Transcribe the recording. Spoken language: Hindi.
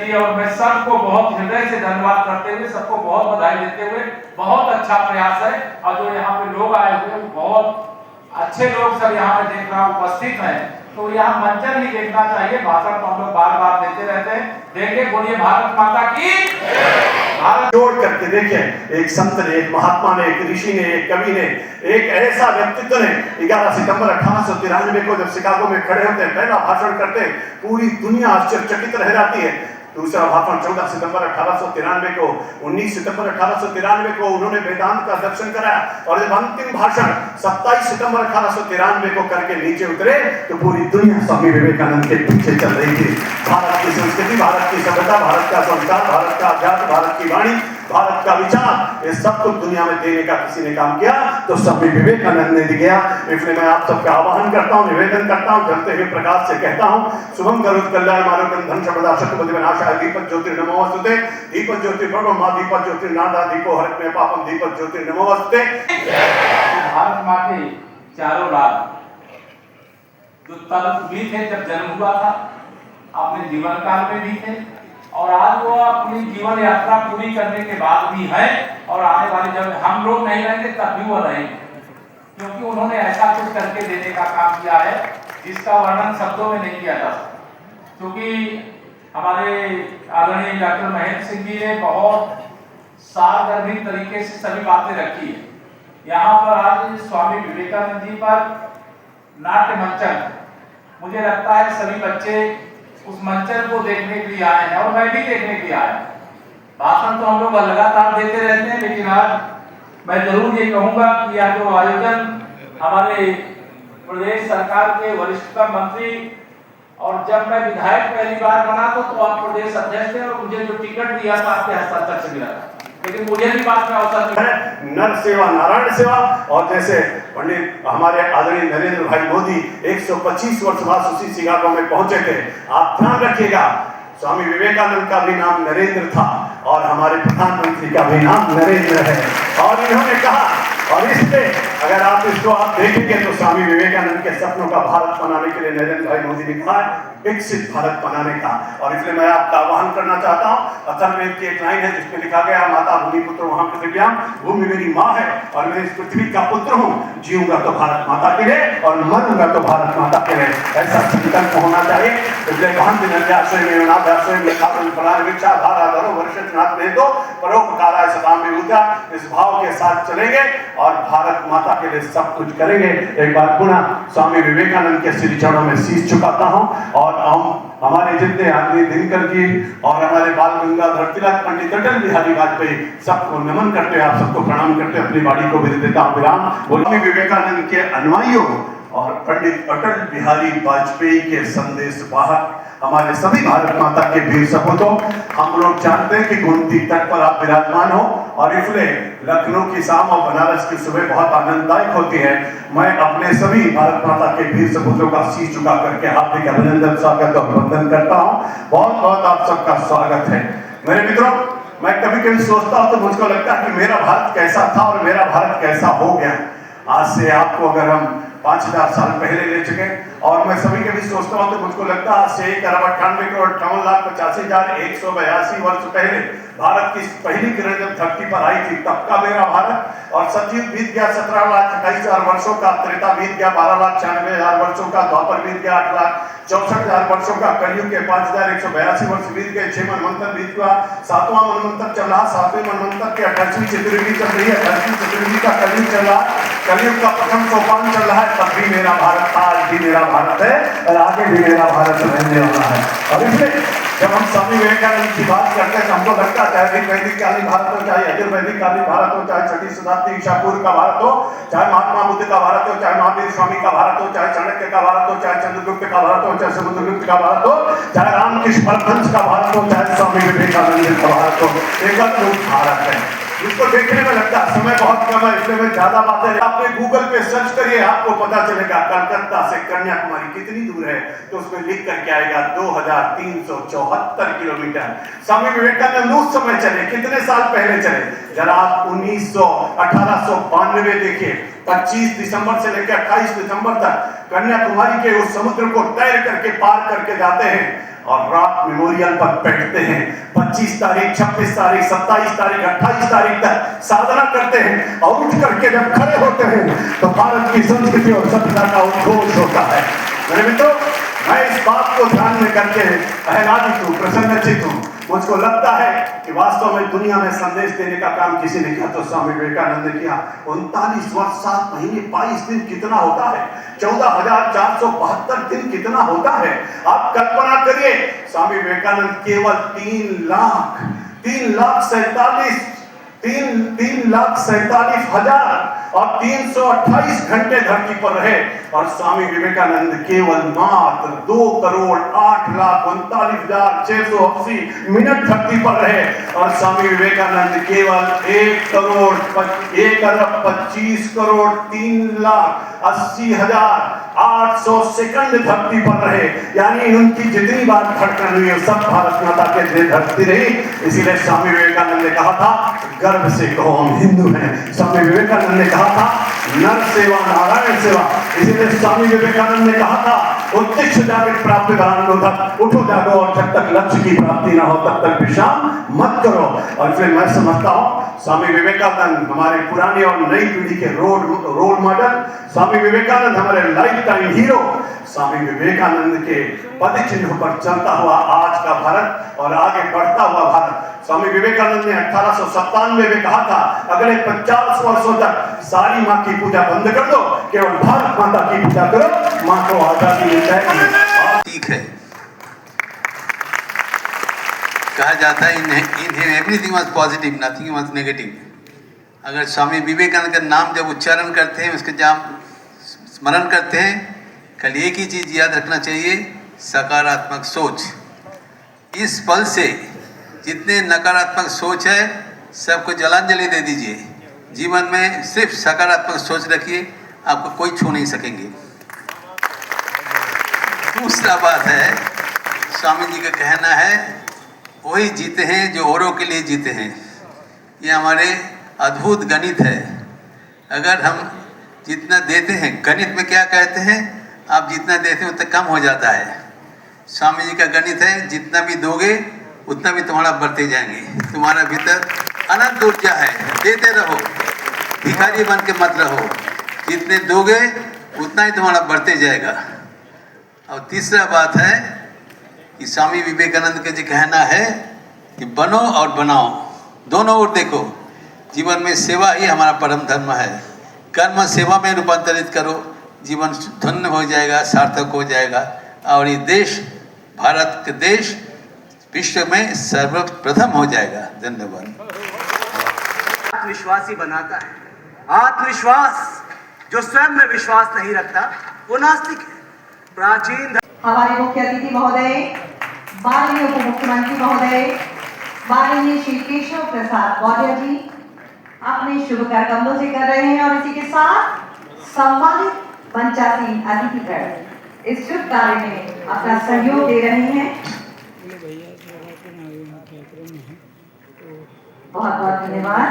चाहिए। और मैं सबको बहुत हृदय से धन्यवाद करते हुए, सबको बहुत बधाई देते हुए, बहुत अच्छा प्रयास है। और जो यहाँ पे लोग आए हुए बहुत अच्छे लोग सब यहाँ पे देख रहा उपस्थित हैं, तो यहाँ मंचन ही देखना चाहिए, भाषण तो हम लोग बार बार देते रहते हैं। देखिए, बोलिए भारत माता की। भारत जोड़ करके देखें, एक संत ने, एक महात्मा ने, एक ऋषि ने, एक कवि ने, एक ऐसा व्यक्तित्व ने 11 सितंबर 1893 को जब शिकागो में खड़े होते हैं, पहला भाषण करते हैं, पूरी दुनिया आश्चर्यचकित रह जाती है। दूसरा भाषण 14 सितंबर 1893 को, 19 सितंबर 1893 को उन्होंने वेदांत का दर्शन कराया। और जब अंतिम भाषण 27 सितंबर 1893 को करके नीचे उतरे तो पूरी दुनिया स्वामी विवेकानंद के पीछे चल रही थी। भारत की संस्कृति, भारत की सभ्यता, भारत का संस्कार, भारत का अध्यात्म, भारत की वाणी, भारत का विचार, ये सब कुछ दुनिया में देने का किसी ने काम किया तो स्वामी विवेकानंद ने दिया। इसलिए मैं आप सबका आह्वान करता हूँ, निवेदन करता हूँ, जलते हुए प्रकाश से कहता हूँ, शुभम करोति कल्याण मानवं धन संपदा शत्रुपति विनाशाय दीपक ज्योतिर्नमोस्तुते। दीपक ज्योतिर्ब्रह्मा दीपक ज्योतिर्नादा दीपो हरति पापम दीपक ज्योतिर्नमोस्तुते। भारत माँ के चारों लाल जो तब भी थे जब जन्म हुआ था, अपने जीवन काल में भी थे, और आज वो अपनी जीवन यात्रा पूरी करने के बाद भी है, और आने वाले जब हम लोग नहीं रहेंगे तब भी वो रहेंगे, क्योंकि उन्होंने ऐसा कुछ करके देने का काम किया है जिसका वर्णन शब्दों में नहीं किया जा सकता। क्योंकि हमारे आदरणीय डॉक्टर महेंद्र सिंह जी ने बहुत सारगर्भित तरीके से सभी बातें रखी है। यहाँ पर आज स्वामी विवेकानंद जी पर नाट्य मंचन, मुझे लगता है सभी बच्चे उस मंचन को देखने के लिए आए हैं, और मैं भी देखने के लिए आया। भाषण तो हम लोग लगातार देते रहते हैं, लेकिन आज मैं जरूर ये कहूंगा कि यह जो आयोजन हमारे प्रदेश सरकार के वरिष्ठतम मंत्री, और जब मैं विधायक पहली बार बना तो आप प्रदेश अध्यक्ष थे, और मुझे जो टिकट दिया था आपके हस्ताक्षर से मिला था, लेकिन मुझे भी बात में अवसर मिला। नर सेवा नारायण सेवा। और जैसे पंडित हमारे आदरणीय नरेंद्र भाई मोदी 125 वर्ष बाद उसी शिकागो में पहुंचे थे। आप ध्यान रखिएगा, स्वामी विवेकानंद का भी नाम नरेंद्र था और हमारे प्रधानमंत्री का भी नाम नरेंद्र है। और इन्होंने कहा, और इसलिए अगर आप इसको देखेंगे तो स्वामी विवेकानंद के सपनों का भारत बनाने के लिए नरेंद्र भाई मोदी ने कहा विकसित भारत बनाने का। और इसलिए मैं आपका आह्वान करना चाहता हूँ, अथर्ववेद की एक लाइन है जिसमें लिखा गया, माता भूमि पुत्र वहां पृथ्व्याम, भूमि मेरी माँ है और मैं इस पृथ्वी का पुत्र हूँ, जीऊंगा तो भारत माता के लिए और मरूंगा तो भारत माता के लिए, ऐसा संकल्प होना चाहिए। इसलिए महंत नद्याश्रय में अनाथाश्रय में खातन फलान वृक्षा धारा धरो वर्षनाथ ने तो परोपकाराय सदाम विभूता, इस भाव के साथ चलेंगे और भारत माता के लिए सब कुछ करेंगे। एक बार पुनः स्वामी विवेकानंद के श्री चरणों में शीश झुकाता हूं, और हम हमारे जितने आदमी दिनकर जी और हमारे बाल गंगाधर तिलक, पंडित अटल बिहारी वाजपेयी, सबको नमन करते, आप सबको प्रणाम करते, अपनी वाणी को विधि देता हूं विराम। स्वामी विवेकानंद के अनुयायियों और पंडित अटल बिहारी वाजपेयी के संदेश वाहक हमारे सभी भारत माता के वीर सपूतों, हम लोग जानते हैं कि गोमती तट पर आप विराजमान हो, और इसलिए लखनऊ की शाम और बनारस की सुबह बहुत आनंददायक होती है। मैं अपने सभी भारत माता के वीर सपूतों का शीश झुका करके हार्दिक अभिनंदन, स्वागत और वंदन करता हूं। बहुत बहुत आप सबका स्वागत है। मेरे मित्रों, मैं कभी कभी सोचता हूं तो मुझको लगता है कि मेरा भारत कैसा था और मेरा भारत कैसा हो गया। आज से आपको अगर हम 5000 साल पहले ले चुके, और मैं सभी के भी सोचता हूं तो मुझको लगता है आज से 1,98,58,58,182 वर्ष पहले भारत की पहली किरण जब धरती पर आई थी तब का मेरा भारत, और सतयुग बीत गया 17,28,000 वर्षों का, त्रेता बीत गया 12,96,000 वर्षों का, द्वापर बीत गया 8,64,000 वर्षों का, कलयुग के 5,182 वर्ष बीत गए, 6 मनवंतर बीत गया, 7वां मनवंतर चल रहा, 7वें मनवंतर के 28वीं चतुर्युगी चल रही है, 28वीं चतुर्युगी का कलयुग चल रहा, कलयुग का प्रथम सोपान चल रहा है। तब भी मेरा भारत था, आज भी मेरा भारत है और आगे भी मेरा भारत रहने वाला है। और इसलिए जब हम स्वामी विवेकानंद की बात करते हैं तो हमको लगता है चाहे वैदिक कालीन भारत हो, चाहे यजुर्वैदिक कालीन भारत हो, चाहे 6वीं शताब्दी ईसा पूर्व का भारत हो, चाहे महात्मा बुद्ध का भारत हो, चाहे महावीर स्वामी का भारत हो, चाहे चाणक्य का भारत हो, चाहे चंद्रगुप्त का भारत हो, चाहे समुद्रगुप्त का भारत हो, चाहे रामकृष्ण परमहंस का भारत हो, चाहे स्वामी विवेकानंद का भारत हो, एकल रूप भारत है। इसको देखने में लगता है समय बहुत कम है, इसलिए मैं ज्यादा बातें, आपने गूगल पे सर्च करिए, आपको पता चलेगा कलकत्ता से कन्याकुमारी कितनी दूर है, तो उसमें लिख करके आएगा 2374 किलोमीटर। स्वामी विवेकानंद उस समय चले, कितने साल पहले चले, जरा आप 1892 देखिए, 25 दिसंबर से लेकर 28 दिसंबर तक कन्याकुमारी के उस समुद्र को तैर करके पार करके जाते हैं और रात मेमोरियल पर बैठते हैं। 25 तारीख, 26 तारीख, 27 तारीख, 28 तारीख तक साधना करते हैं और उठ करके जब खड़े होते हैं तो भारत की संस्कृति और सभ्यता का उद्घोष होता है। मेरे मित्रों, मैं इस बात को ध्यान में करके आह्लादित हूँ, प्रसन्नचित हूँ। मुझको लगता है कि वास्तव में दुनिया में संदेश देने का काम किसी ने किया तो स्वामी विवेकानंद ने किया। 39 वर्ष 7 महीने 22 दिन कितना होता है? 14,472 दिन कितना होता है? आप कल्पना करिए, स्वामी विवेकानंद केवल 3,47,000 और 328 घंटे धरती पर रहे और स्वामी विवेकानंद केवल मात्र 2,08,39,680 मिनट धरती पर रहे और स्वामी विवेकानंद केवल 1,25,03,80,800 सेकंड धरती पर रहे। यानी उनकी जितनी बार धड़कन हुई सब भारत माता के लिए धरती रही। इसीलिए स्वामी विवेकानंद ने कहा था, गर्व से कहो हम हिंदू हैं। स्वामी विवेकानंद ने कहा था, नर सेवा नारायण सेवा। इसीलिए स्वामी विवेकानंद ने कहा था, उत्तिष्ठ जागृत प्राप्ति धरानुरोधक, उठो जागो और जब तक लक्ष्य की प्राप्ति ना हो तब तक विश्राम मत करो। और फिर मैं समझता हूँ स्वामी विवेकानंद हमारे पुरानी और नई पीढ़ी के रोल मॉडल, स्वामी विवेकानंद हमारे life time hero. Swami Vivekananda के पद चिन्ह पर चलता हुआ आज का भारत और आगे बढ़ता हुआ भारत। स्वामी विवेकानंद ने 1897 में कहा था, अगले 50 वर्षों तक सारी माँ की पूजा बंद कर दो, केवल भारत माता की पूजा करो, माँ को आजादी मिल जाएगी। ठीक है, कहा जाता है in everything was positive, nothing was negative. अगर स्वामी विवेकानंद का नाम जब उच्चारण करते हैं, उसके जब स्मरण करते हैं, कल एक ही चीज याद रखना चाहिए, सकारात्मक सोच। इस पल से जितने नकारात्मक सोच है सबको जलांजलि दे दीजिए। जीवन में सिर्फ सकारात्मक सोच रखिए, आपको कोई छू नहीं सकेंगे। दूसरा बात है, स्वामी जी का कहना है, वही जीते हैं जो औरों के लिए जीते हैं। ये हमारे अद्भुत गणित है। अगर हम जितना देते हैं, गणित में क्या कहते हैं, आप जितना देते हैं उतना कम हो जाता है। स्वामी जी का गणित है, जितना भी दोगे उतना भी तुम्हारा बढ़ते जाएंगे। तुम्हारा भीतर अनंत ऊर्जा है, देते रहो, भिखारी बन के मत रहो। जितने दोगे उतना ही तुम्हारा बढ़ते जाएगा। और तीसरा बात है कि स्वामी विवेकानंद का जो कहना है कि बनो और बनाओ, दोनों ओर देखो। जीवन में सेवा ही हमारा परम धर्म है। कर्म सेवा में रूपांतरित करो, जीवन धन्य हो जाएगा, सार्थक हो जाएगा। और ये देश, भारत का देश विश्व में सर्वप्रथम हो जाएगा। धन्यवाद। आत्मविश्वासी बनाता है। आत्मविश्वास जो स्वयं में विश्वास नहीं रखता वो नास्तिक है। प्राचीन हमारे मुख्य अतिथि महोदय, माननीय उप मुख्यमंत्री महोदय, माननीय श्री केशव प्रसाद मौर्य जी अपने शुभ कमलों से कर रहे हैं और इसी के साथ सम्मानित मंचासीन अतिथिगण इस शुभ कार्य में अपना सहयोग दे रहे हैं। बहुत बहुत धन्यवाद।